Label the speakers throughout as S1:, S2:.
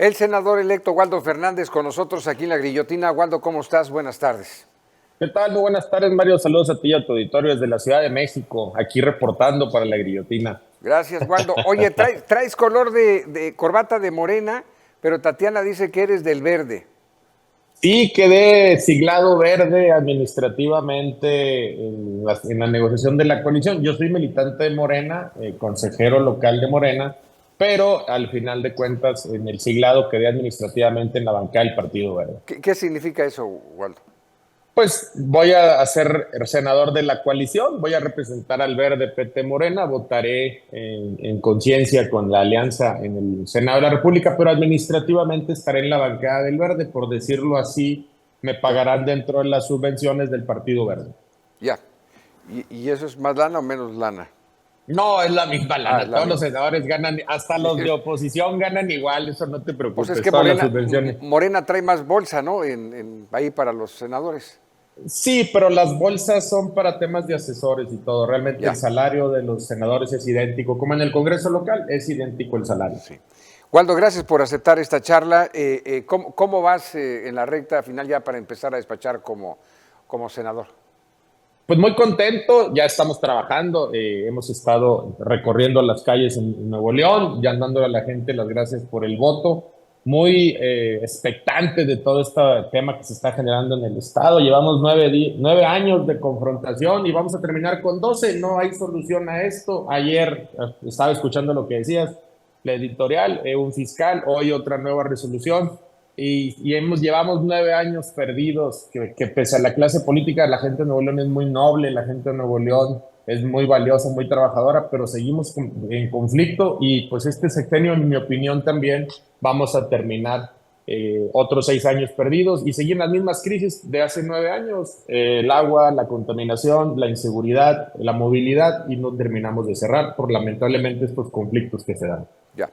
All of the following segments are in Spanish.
S1: El senador electo Waldo Fernández con nosotros aquí en La Grillotina. Waldo, ¿cómo estás? Buenas tardes.
S2: ¿Qué tal? Muy buenas tardes, Mario. Saludos a ti y a tu auditorio desde la Ciudad de México, aquí reportando para la Guillotina.
S1: Gracias, Waldo. Oye, traes color de corbata de morena, pero Tatiana dice que eres del verde.
S2: Sí, quedé siglado verde administrativamente en la negociación de la coalición. Yo soy militante de Morena, consejero local de Morena, pero al final de cuentas en el siglado quedé administrativamente en la bancada del Partido Verde.
S1: ¿Qué significa eso, Waldo?
S2: Pues voy a ser senador de la coalición, voy a representar al Verde PT Morena, votaré en conciencia con la alianza en el Senado de la República, pero administrativamente estaré en la bancada del Verde, por decirlo así, me
S1: Ya,
S2: pagarán dentro de las subvenciones del Partido Verde.
S1: ya. ¿Y eso es más lana o menos lana?
S2: No, es la misma
S1: Ah, es
S2: lana,
S1: la
S2: todos los
S1: misma.
S2: senadores ganan, hasta los de oposición ganan igual, eso no te
S1: Pues es
S2: preocupes,
S1: que
S2: todas las subvenciones.
S1: Morena trae más bolsa, ¿no? Ahí para los senadores.
S2: Sí, pero las bolsas son para temas de asesores y todo. Realmente el
S1: Ya,
S2: salario de los senadores es idéntico, como en el Congreso local, es idéntico el salario.
S1: sí. Waldo, gracias por aceptar esta charla. ¿Cómo vas en la recta final ya para empezar a despachar como senador?
S2: Pues muy contento, ya estamos trabajando, hemos estado recorriendo las calles en Nuevo León, ya dándole a la gente las gracias por el voto, muy expectante de todo este tema que se está generando en el Estado. Llevamos 9 años de confrontación y vamos a terminar con 12. No hay solución a esto. Ayer estaba escuchando lo que decías, la editorial, un fiscal, hoy otra nueva resolución. Llevamos 9 años perdidos, que pese a la clase política, la gente de Nuevo León es muy noble, la gente de Nuevo León es muy valiosa, muy trabajadora, pero seguimos en conflicto y pues este sexenio, en mi opinión también, vamos a terminar otros 6 años perdidos y seguir las mismas crisis de hace 9 años, el agua, la contaminación, la inseguridad, la movilidad, y no terminamos de cerrar por lamentablemente estos conflictos que se dan.
S1: Ya.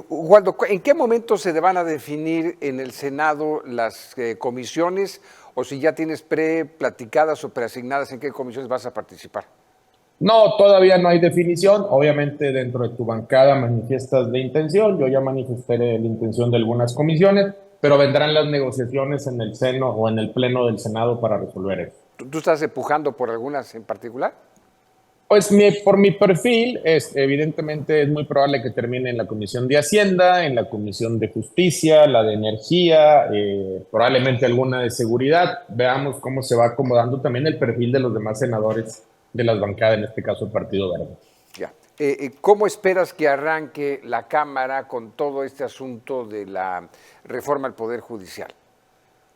S1: Waldo, ¿en qué momento se van a definir en el Senado las comisiones o si ya tienes pre-platicadas o preasignadas en qué comisiones vas a participar?
S2: No, todavía no hay definición. Obviamente dentro de tu bancada manifiestas de intención. Yo ya manifesté la intención de algunas comisiones, pero vendrán las negociaciones en el seno o en el pleno del Senado para resolver eso.
S1: ¿Tú estás empujando por algunas en particular?
S2: Pues por mi perfil, evidentemente es muy probable que termine en la Comisión de Hacienda, en la Comisión de Justicia, la de Energía, probablemente alguna de Seguridad. Veamos cómo se va acomodando también el perfil de los demás senadores de las bancadas, en este caso el Partido Verde.
S1: Ya. ¿Cómo esperas que arranque la Cámara con todo este asunto de la reforma al Poder Judicial?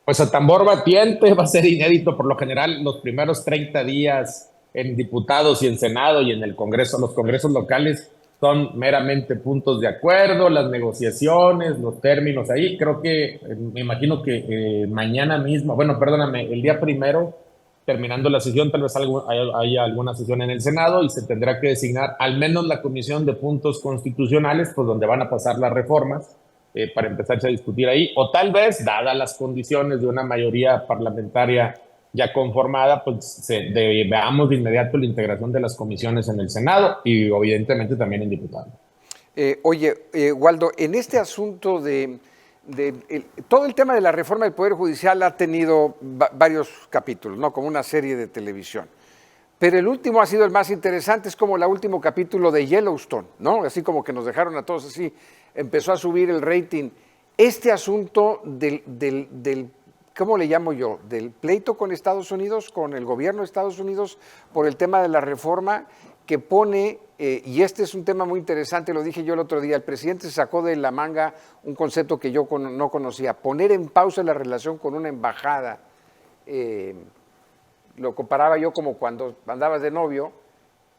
S2: Pues a tambor batiente va a ser inédito. Por lo general, los primeros 30 días en diputados y en Senado y en el Congreso, los congresos locales, son meramente puntos de acuerdo, las negociaciones, los términos ahí. Creo que, me imagino que mañana mismo, bueno, perdóname, el día primero, terminando la sesión, tal vez haya alguna sesión en el Senado y se tendrá que designar al menos la comisión de puntos constitucionales, pues donde van a pasar las reformas para empezarse a discutir ahí, o tal vez, dadas las condiciones de una mayoría parlamentaria ya conformada, pues veamos de inmediato la integración de las comisiones en el Senado y evidentemente también en diputados.
S1: Waldo, en este asunto todo el tema de la reforma del Poder Judicial ha tenido varios capítulos, ¿no? Como una serie de televisión. Pero el último ha sido el más interesante, es como el último capítulo de Yellowstone, ¿no? Así como que nos dejaron a todos así, empezó a subir el rating. Este asunto ¿cómo le llamo yo? Del pleito con Estados Unidos, con el gobierno de Estados Unidos, por el tema de la reforma que pone, y este es un tema muy interesante, lo dije yo el otro día, el presidente sacó de la manga un concepto que yo no conocía, poner en pausa la relación con una embajada. Lo comparaba yo como cuando andabas de novio,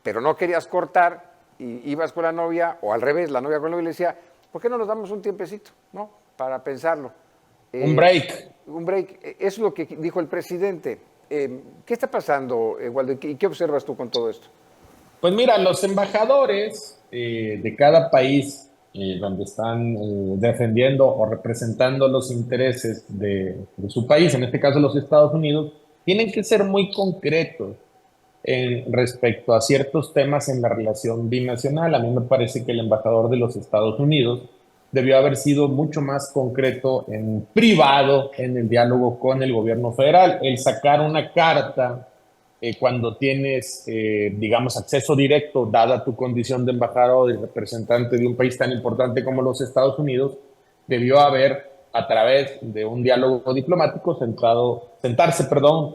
S1: pero no querías cortar y ibas con la novia, o al revés, la novia con el novio y le decía, ¿por qué no nos damos un tiempecito, no? Para pensarlo.
S2: Un break.
S1: Un break. Eso es lo que dijo el presidente. ¿Qué está pasando, Waldo? ¿Y qué observas tú con todo esto?
S2: Pues mira, los embajadores de cada país donde están defendiendo o representando los intereses de su país, en este caso los Estados Unidos, tienen que ser muy concretos respecto a ciertos temas en la relación binacional. A mí me parece que el embajador de los Estados Unidos debió haber sido mucho más concreto en privado en el diálogo con el gobierno federal. El sacar una carta cuando tienes, digamos, acceso directo, dada tu condición de embajador o de representante de un país tan importante como los Estados Unidos, debió haber, a través de un diálogo diplomático, sentarse,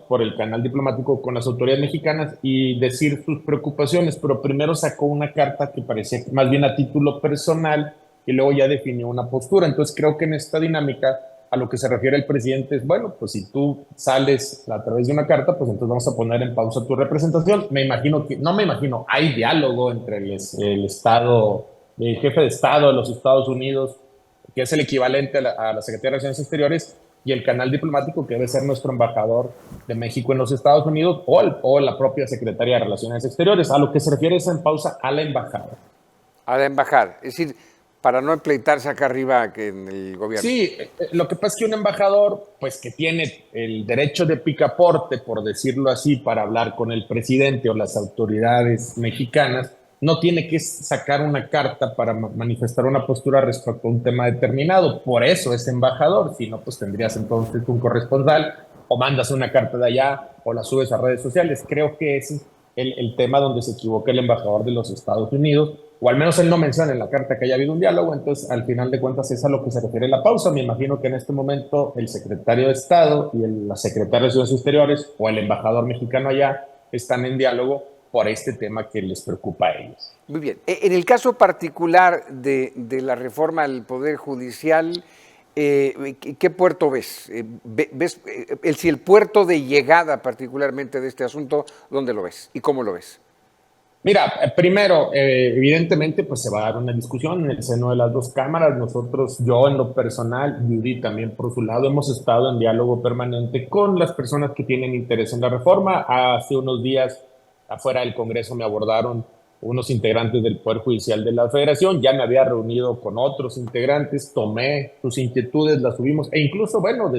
S2: por el canal diplomático con las autoridades mexicanas y decir sus preocupaciones, pero primero sacó una carta que parecía más bien a título personal y luego ya definió una postura. Entonces creo que en esta dinámica a lo que se refiere el presidente es, bueno, pues si tú sales a través de una carta, pues entonces vamos a poner en pausa tu representación. No me imagino, hay diálogo entre el Estado, el jefe de Estado de los Estados Unidos, que es el equivalente a la Secretaría de Relaciones Exteriores, y el canal diplomático, que debe ser nuestro embajador de México en los Estados Unidos, o la propia Secretaría de Relaciones Exteriores. A lo que se refiere es en pausa a la embajada.
S1: A la embajada, es decir, para no empleitarse acá arriba que en el gobierno.
S2: Sí, lo que pasa es que un embajador, pues que tiene el derecho de picaporte, por decirlo así, para hablar con el presidente o las autoridades mexicanas, no tiene que sacar una carta para manifestar una postura respecto a un tema determinado. Por eso es embajador. Si no, pues tendrías entonces un corresponsal, o mandas una carta de allá o la subes a redes sociales. Creo que ese es el tema donde se equivoca el embajador de los Estados Unidos, o al menos él no menciona en la carta que haya habido un diálogo. Entonces al final de cuentas es a lo que se refiere la pausa. Me imagino que en este momento el secretario de Estado y la secretaria de Relaciones Exteriores o el embajador mexicano allá están en diálogo por este tema que les preocupa a ellos.
S1: Muy bien. En el caso particular de la reforma al Poder Judicial, ¿qué puerto ves? ¿Ves si el puerto de llegada particularmente de este asunto, dónde lo ves y cómo lo ves?
S2: Mira, primero, evidentemente, pues se va a dar una discusión en el seno de las dos cámaras. Nosotros, yo en lo personal, Judy también por su lado, hemos estado en diálogo permanente con las personas que tienen interés en la reforma. Hace unos días, afuera del Congreso, me abordaron unos integrantes del Poder Judicial de la Federación. Ya me había reunido con otros integrantes, tomé sus inquietudes, las subimos, e incluso, bueno,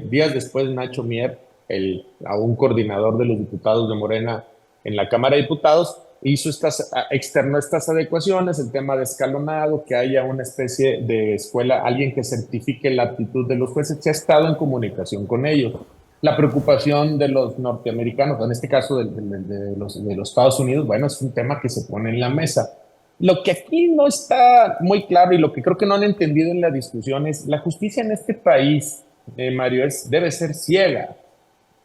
S2: días después, Nacho Mier, a un coordinador de los diputados de Morena en la Cámara de Diputados, externó estas adecuaciones, el tema de escalonado, que haya una especie de escuela, alguien que certifique la aptitud de los jueces. Se ha estado en comunicación con ellos. La preocupación de los norteamericanos, en este caso de los Estados Unidos, bueno, es un tema que se pone en la mesa. Lo que aquí no está muy claro y lo que creo que no han entendido en la discusión es la justicia en este país, Mario, debe ser ciega.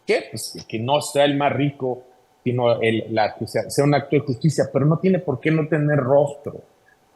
S2: ¿Qué? Pues que no sea el más rico, sino que sea un acto de justicia, pero no tiene por qué no tener rostro.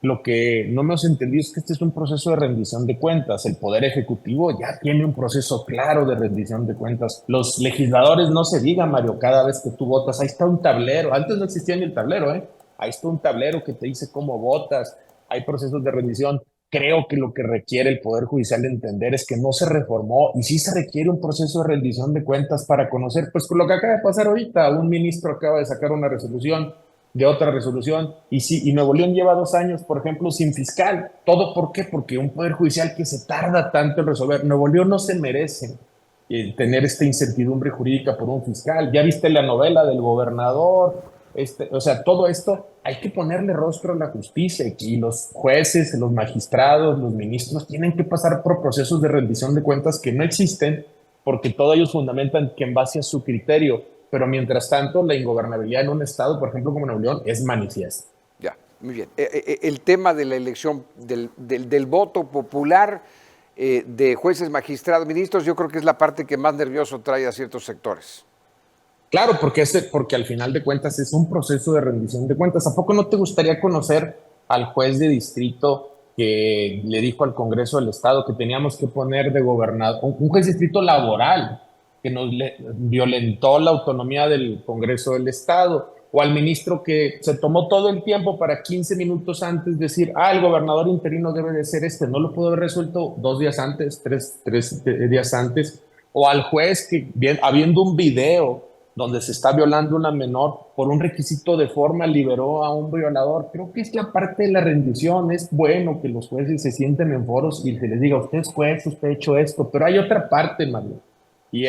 S2: Lo que no hemos entendido es que este es un proceso de rendición de cuentas. El Poder Ejecutivo ya tiene un proceso claro de rendición de cuentas. Los legisladores, no se diga, Mario, cada vez que tú votas, ahí está un tablero. Antes no existía ni el tablero, ¿eh? Ahí está un tablero que te dice cómo votas. Hay procesos de rendición. Creo que lo que requiere el Poder Judicial entender es que no se reformó y sí se requiere un proceso de rendición de cuentas para conocer, pues con lo que acaba de pasar ahorita. Un ministro acaba de sacar una resolución de otra resolución, y Nuevo León lleva 2 años, por ejemplo, sin fiscal. ¿Todo por qué? Porque un Poder Judicial que se tarda tanto en resolver. Nuevo León no se merece tener esta incertidumbre jurídica por un fiscal. Ya viste la novela del gobernador, o sea, todo esto hay que ponerle rostro a la justicia, y los jueces, los magistrados, los ministros tienen que pasar por procesos de rendición de cuentas que no existen, porque todos ellos fundamentan que en base a su criterio. Pero mientras tanto, la ingobernabilidad en un estado, por ejemplo, como Nuevo León, es manifiesta.
S1: Ya, muy bien. El tema de la elección del voto popular de jueces, magistrados, ministros, yo creo que es la parte que más nervioso trae a ciertos sectores.
S2: Claro, porque al final de cuentas es un proceso de rendición de cuentas. ¿A poco no te gustaría conocer al juez de distrito que le dijo al Congreso del Estado que teníamos que poner de gobernador, un juez de distrito laboral, que nos violentó la autonomía del Congreso del Estado, o al ministro que se tomó todo el tiempo para 15 minutos antes decir, el gobernador interino debe de ser no lo pudo haber resuelto 2 días antes, tres días antes, o al juez que, habiendo un video donde se está violando una menor, por un requisito de forma liberó a un violador. Creo que es la parte de la rendición. Es bueno que los jueces se sienten en foros y se les diga, usted es juez, usted ha hecho esto, pero hay otra parte, Mario. Y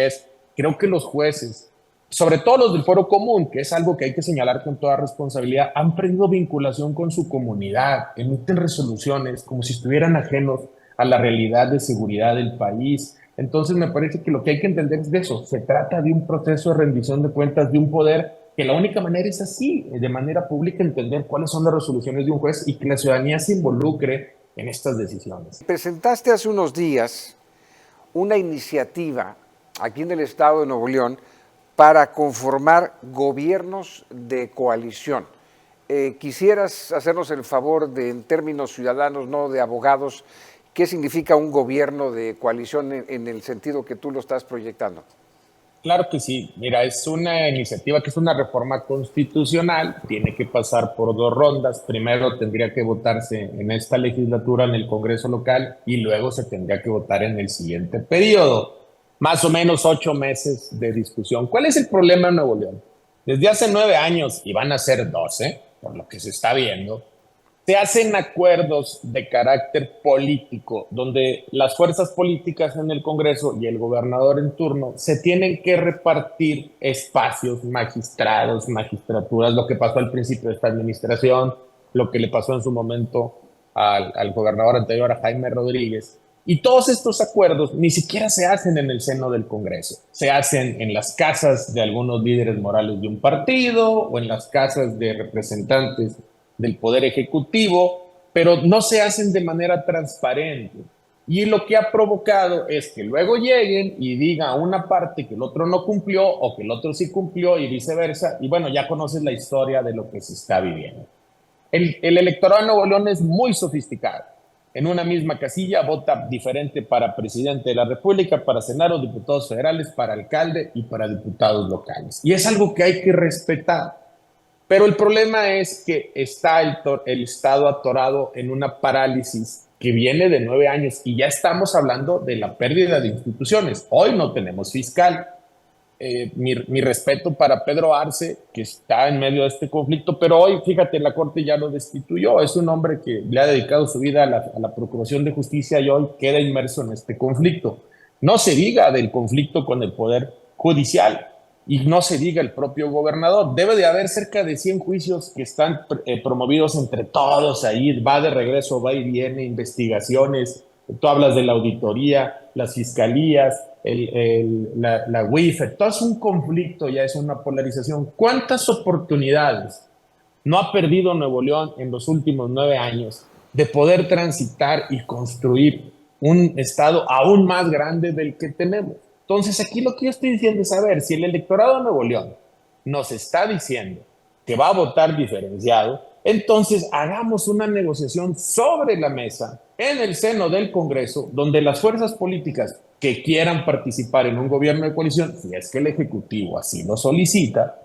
S2: creo que los jueces sobre todo los del Foro Común, que es algo que hay que señalar con toda responsabilidad, han perdido vinculación con su comunidad, emiten resoluciones como si estuvieran ajenos a la realidad de seguridad del país. Entonces me parece que lo que hay que entender es de eso, se trata de un proceso de rendición de cuentas de un poder que la única manera es así, de manera pública entender cuáles son las resoluciones de un juez y que la ciudadanía se involucre en estas decisiones.
S1: Presentaste hace unos días una iniciativa aquí en el estado de Nuevo León para conformar gobiernos de coalición. ¿Quisieras hacernos el favor de, en términos ciudadanos, no de abogados, qué significa un gobierno de coalición en el sentido que tú lo estás proyectando?
S2: Claro que sí. Mira, es una iniciativa que es una reforma constitucional, tiene que pasar por 2 rondas. Primero tendría que votarse en esta legislatura en el Congreso local y luego se tendría que votar en el siguiente periodo. Más o menos 8 meses de discusión. ¿Cuál es el problema en Nuevo León? Desde hace 9 años, y van a ser 12, por lo que se está viendo, se hacen acuerdos de carácter político, donde las fuerzas políticas en el Congreso y el gobernador en turno se tienen que repartir espacios, magistrados, magistraturas, lo que pasó al principio de esta administración, lo que le pasó en su momento al gobernador anterior, a Jaime Rodríguez. Y todos estos acuerdos ni siquiera se hacen en el seno del Congreso, se hacen en las casas de algunos líderes morales de un partido o en las casas de representantes del Poder Ejecutivo, pero no se hacen de manera transparente. Y lo que ha provocado es que luego lleguen y diga a una parte que el otro no cumplió o que el otro sí cumplió y viceversa. Y bueno, ya conoces la historia de lo que se está viviendo. El electorado de Nuevo León es muy sofisticado. En una misma casilla vota diferente para presidente de la República, para senador, diputados federales, para alcalde y para diputados locales. Y es algo que hay que respetar. Pero el problema es que está el Estado atorado en una parálisis que viene de 9 años y ya estamos hablando de la pérdida de instituciones. Hoy no tenemos fiscal. Mi respeto para Pedro Arce, que está en medio de este conflicto, pero hoy, fíjate, la Corte ya lo destituyó. Es un hombre que le ha dedicado su vida a la Procuración de Justicia y hoy queda inmerso en este conflicto. No se diga del conflicto con el Poder Judicial. Y no se diga el propio gobernador. Debe de haber cerca de 100 juicios que están promovidos entre todos ahí, va de regreso, va y viene, investigaciones. Tú hablas de la auditoría, las fiscalías, la UIFE, todo es un conflicto, ya es una polarización. ¿Cuántas oportunidades no ha perdido Nuevo León en los últimos 9 años de poder transitar y construir un estado aún más grande del que tenemos? Entonces, aquí lo que yo estoy diciendo es saber si el electorado de Nuevo León nos está diciendo que va a votar diferenciado, entonces hagamos una negociación sobre la mesa en el seno del Congreso, donde las fuerzas políticas que quieran participar en un gobierno de coalición, si es que el Ejecutivo así lo solicita,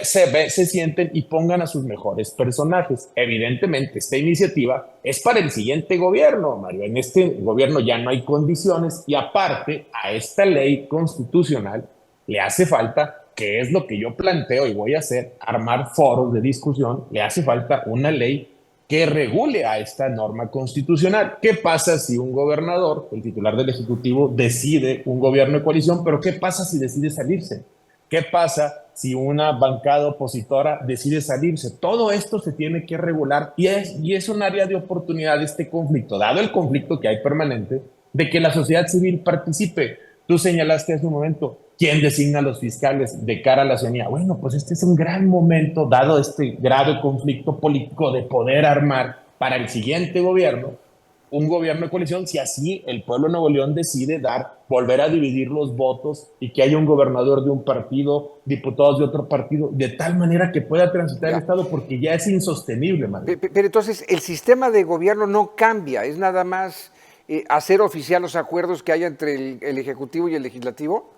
S2: se sienten y pongan a sus mejores personajes. Evidentemente, esta iniciativa es para el siguiente gobierno, Mario. En este gobierno ya no hay condiciones y aparte a esta ley constitucional le hace falta, que es lo que yo planteo y voy a hacer, armar foros de discusión, le hace falta una ley que regule a esta norma constitucional. ¿Qué pasa si un gobernador, el titular del Ejecutivo, decide un gobierno de coalición, pero qué pasa si decide salirse? ¿Qué pasa si una bancada opositora decide salirse? Todo esto se tiene que regular y es un área de oportunidad este conflicto, dado el conflicto que hay permanente, de que la sociedad civil participe. Tú señalaste hace un momento, ¿quién designa a los fiscales de cara a la ciudadanía? Bueno, pues este es un gran momento, dado este grave conflicto político, de poder armar para el siguiente gobierno un gobierno de coalición, si así el pueblo de Nuevo León decide volver a dividir los votos y que haya un gobernador de un partido, diputados de otro partido, de tal manera que pueda transitar el Estado, porque ya es insostenible, Mario.
S1: Pero entonces el sistema de gobierno no cambia, es nada más hacer oficial los acuerdos que hay entre el Ejecutivo y el Legislativo.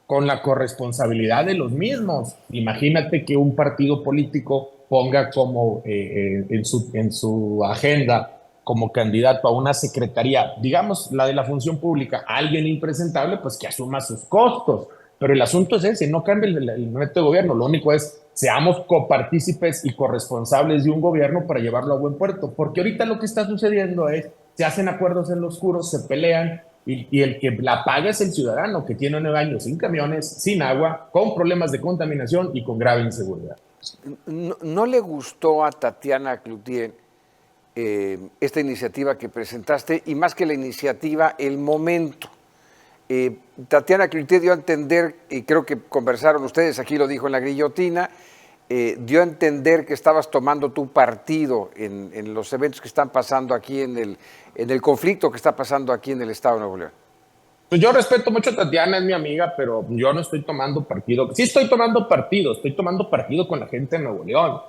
S2: Con la corresponsabilidad de los mismos. Imagínate que un partido político ponga como en su agenda como candidato a una secretaría, digamos la de la función pública, alguien impresentable, pues que asuma sus costos. Pero el asunto es ese, no cambia el método de gobierno, lo único es seamos copartícipes y corresponsables de un gobierno para llevarlo a buen puerto, porque ahorita lo que está sucediendo es, se hacen acuerdos en lo oscuro, se pelean, Y el que la paga es el ciudadano, que tiene 9 años sin camiones, sin agua, con problemas de contaminación y con grave inseguridad.
S1: ¿No le gustó a Tatiana Cloutier esta iniciativa que presentaste y más que la iniciativa, el momento? Tatiana Cloutier dio a entender, y creo que conversaron ustedes, aquí lo dijo en la guillotina, dio a entender que estabas tomando tu partido en los eventos que están pasando aquí, en el conflicto que está pasando aquí en el Estado de Nuevo León.
S2: Pues yo respeto mucho a Tatiana, es mi amiga, pero yo no estoy tomando partido. Sí estoy tomando partido con la gente de Nuevo León,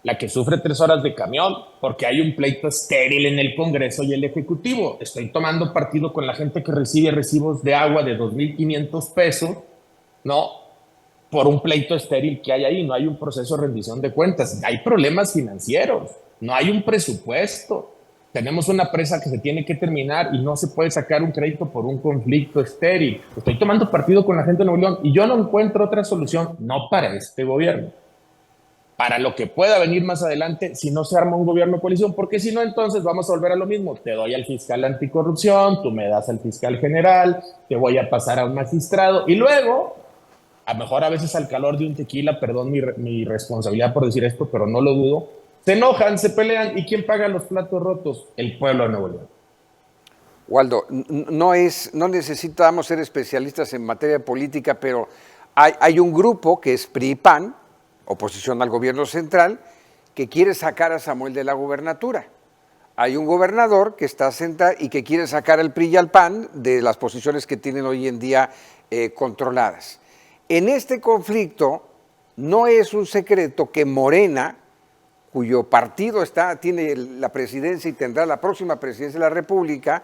S2: la que sufre 3 horas de camión, porque hay un pleito estéril en el Congreso y el Ejecutivo. Estoy tomando partido con la gente que recibe recibos de agua de 2,500 pesos, ¿no? Por un pleito estéril que hay ahí. No hay un proceso de rendición de cuentas. Hay problemas financieros, no hay un presupuesto. Tenemos una presa que se tiene que terminar y no se puede sacar un crédito por un conflicto estéril. Estoy tomando partido con la gente de Nuevo León y yo no encuentro otra solución, no para este gobierno, para lo que pueda venir más adelante si no se arma un gobierno de coalición, porque si no, entonces vamos a volver a lo mismo. Te doy al fiscal anticorrupción, tú me das al fiscal general, te voy a pasar a un magistrado y luego, a lo mejor a veces al calor de un tequila, perdón mi responsabilidad por decir esto, pero no lo dudo, se enojan, se pelean, ¿y quién paga los platos rotos? El pueblo de Nuevo León.
S1: Waldo, no necesitamos ser especialistas en materia política, pero hay un grupo que es PRI-PAN, oposición al gobierno central, que quiere sacar a Samuel de la gubernatura. Hay un gobernador que está sentado y que quiere sacar al PRI y al PAN de las posiciones que tienen hoy en día controladas. En este conflicto no es un secreto que Morena, cuyo partido tiene la presidencia y tendrá la próxima presidencia de la República,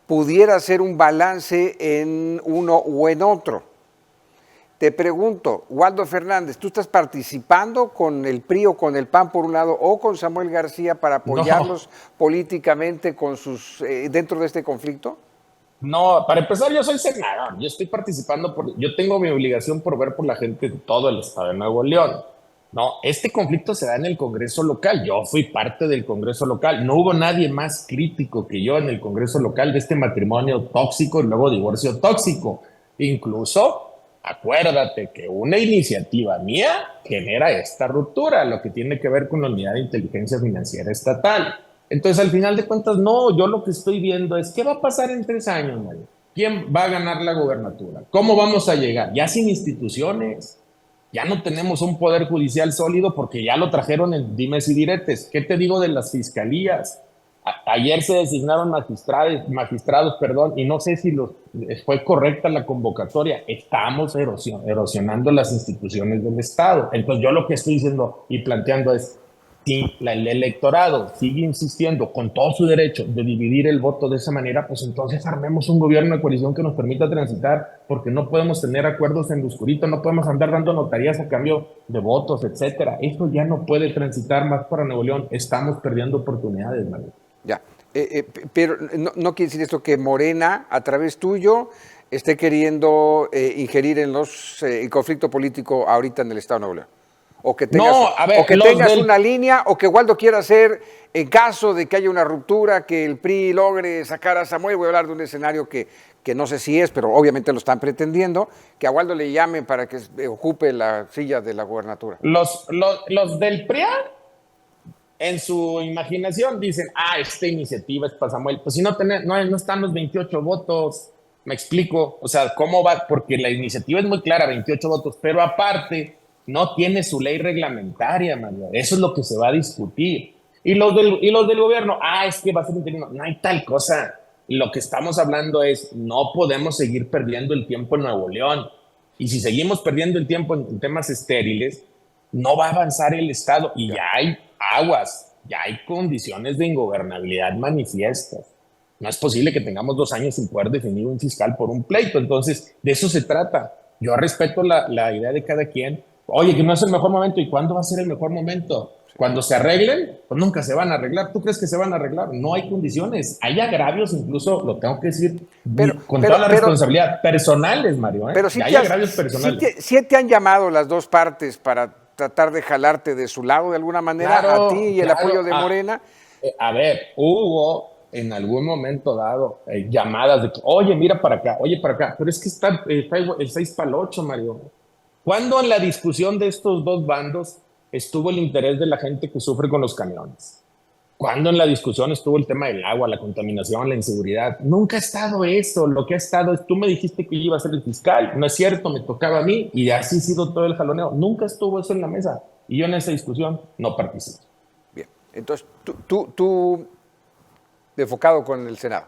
S1: pudiera hacer un balance en uno o en otro. Te pregunto, Waldo Fernández, ¿tú estás participando con el PRI o con el PAN por un lado o con Samuel García para apoyarlos políticamente dentro de este conflicto?
S2: No, para empezar, yo soy senador, yo estoy participando, yo tengo mi obligación por ver por la gente de todo el estado de Nuevo León. No, este conflicto se da en el Congreso local, yo fui parte del Congreso local, no hubo nadie más crítico que yo en el Congreso local de este matrimonio tóxico y luego divorcio tóxico. Incluso, acuérdate que una iniciativa mía genera esta ruptura, lo que tiene que ver con la Unidad de Inteligencia Financiera Estatal. Entonces, al final de cuentas, no, yo lo que estoy viendo es, ¿qué va a pasar en 3 años, Mario? ¿Quién va a ganar la gobernatura? ¿Cómo vamos a llegar? Ya sin instituciones, ya no tenemos un poder judicial sólido porque ya lo trajeron en dimes y diretes. ¿Qué te digo de las fiscalías? Ayer se designaron magistrados, y no sé si fue correcta la convocatoria. Estamos erosionando las instituciones del Estado. Entonces, yo lo que estoy diciendo y planteando es, si el electorado sigue insistiendo con todo su derecho de dividir el voto de esa manera, pues entonces armemos un gobierno de coalición que nos permita transitar, porque no podemos tener acuerdos en lo oscurito, no podemos andar dando notarías a cambio de votos, etcétera. Esto ya no puede transitar más para Nuevo León. Estamos perdiendo oportunidades, Manuel.
S1: Ya, pero no quiere decir esto que Morena, a través tuyo, esté queriendo ingerir en el conflicto político ahorita en el Estado de Nuevo León. O que tengas una línea, o que Waldo quiera hacer, en caso de que haya una ruptura, que el PRI logre sacar a Samuel. Voy a hablar de un escenario que no sé si es, pero obviamente lo están pretendiendo, que a Waldo le llamen para que ocupe la silla de la gubernatura.
S2: Los del PRI, en su imaginación, dicen, esta iniciativa es para Samuel. Pues si no están los 28 votos, me explico. O sea, ¿cómo va? Porque la iniciativa es muy clara, 28 votos, pero aparte no tiene su ley reglamentaria, María. Eso es lo que se va a discutir. Y los del gobierno, es que va a ser interino. No hay tal cosa. Lo que estamos hablando es, no podemos seguir perdiendo el tiempo en Nuevo León. Y si seguimos perdiendo el tiempo en temas estériles, no va a avanzar el Estado. Y ya hay aguas, ya hay condiciones de ingobernabilidad manifiestas. No es posible que tengamos 2 años sin poder definir un fiscal por un pleito. Entonces, de eso se trata. Yo respeto la idea de cada quien. Oye, que no es el mejor momento. ¿Y cuándo va a ser el mejor momento? Cuando se arreglen, pues nunca se van a arreglar. ¿Tú crees que se van a arreglar? No hay condiciones. Hay agravios, incluso, lo tengo que decir, con toda la responsabilidad, personales, Mario.
S1: Pero sí
S2: hay agravios personales.
S1: Sí te han llamado las dos partes para tratar de jalarte de su lado de alguna manera, claro, a ti y el apoyo de Morena.
S2: A ver, hubo en algún momento dado llamadas de que, oye, mira para acá, oye para acá, pero es que está el 6 para el 8, Mario. ¿Cuándo en la discusión de estos dos bandos estuvo el interés de la gente que sufre con los camiones? ¿Cuándo en la discusión estuvo el tema del agua, la contaminación, la inseguridad? Nunca ha estado eso. Lo que ha estado es, tú me dijiste que yo iba a ser el fiscal. No es cierto, me tocaba a mí y así ha sido todo el jaloneo. Nunca estuvo eso en la mesa. Y yo en esa discusión no participo.
S1: Bien, entonces tú enfocado con el Senado.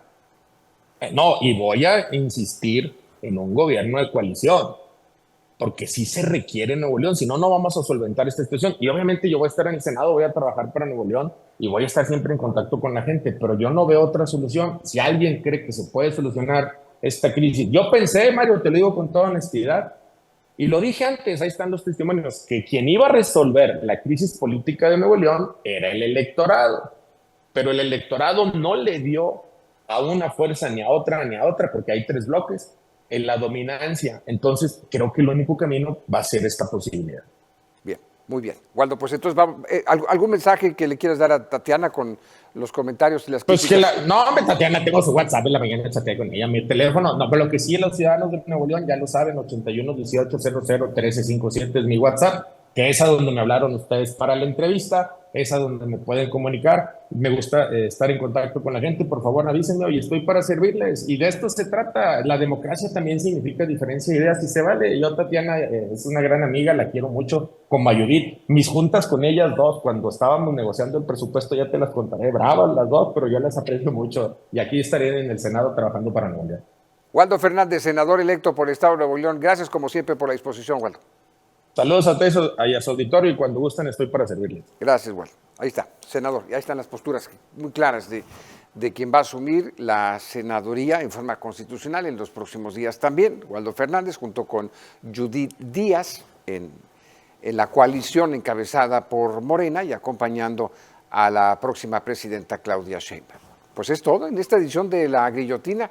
S2: No, y voy a insistir en un gobierno de coalición, porque sí se requiere en Nuevo León, si no, no vamos a solventar esta situación. Y obviamente yo voy a estar en el Senado, voy a trabajar para Nuevo León y voy a estar siempre en contacto con la gente, pero yo no veo otra solución. Si alguien cree que se puede solucionar esta crisis, yo pensé, Mario, te lo digo con toda honestidad, y lo dije antes, ahí están los testimonios, que quien iba a resolver la crisis política de Nuevo León era el electorado, pero el electorado no le dio a una fuerza ni a otra, porque hay tres bloques en la dominancia. Entonces, creo que el único camino va a ser esta posibilidad.
S1: Bien, muy bien. Waldo, pues entonces, ¿algún mensaje que le quieras dar a Tatiana con los comentarios y las críticas?
S2: No, hombre, Tatiana, tengo su WhatsApp, en la mañana chateé con ella, mi teléfono, no, pero lo que sí los ciudadanos de Nuevo León ya lo saben, 81 18 00 1357 es mi WhatsApp, que es a donde me hablaron ustedes para la entrevista, es a donde me pueden comunicar. Me gusta estar en contacto con la gente. Por favor, avísenme y estoy para servirles. Y de esto se trata. La democracia también significa diferencia de ideas y se vale. Yo, Tatiana, es una gran amiga, la quiero mucho, como a Judith. Mis juntas con ellas dos, cuando estábamos negociando el presupuesto, ya te las contaré, bravas las dos, pero yo las aprecio mucho. Y aquí estaré en el Senado trabajando para Nuevo León.
S1: Waldo Fernández, senador electo por el Estado de Nuevo León. Gracias, como siempre, por la disposición, Waldo.
S2: Saludos a su auditorio y cuando gusten estoy para servirles.
S1: Gracias, Waldo. Ahí está, senador. Y ahí están las posturas muy claras de quien va a asumir la senaduría en forma constitucional en los próximos días también. Waldo Fernández, junto con Judith Díaz, en la coalición encabezada por Morena y acompañando a la próxima presidenta Claudia Sheinbaum. Pues es todo en esta edición de La Grillotina.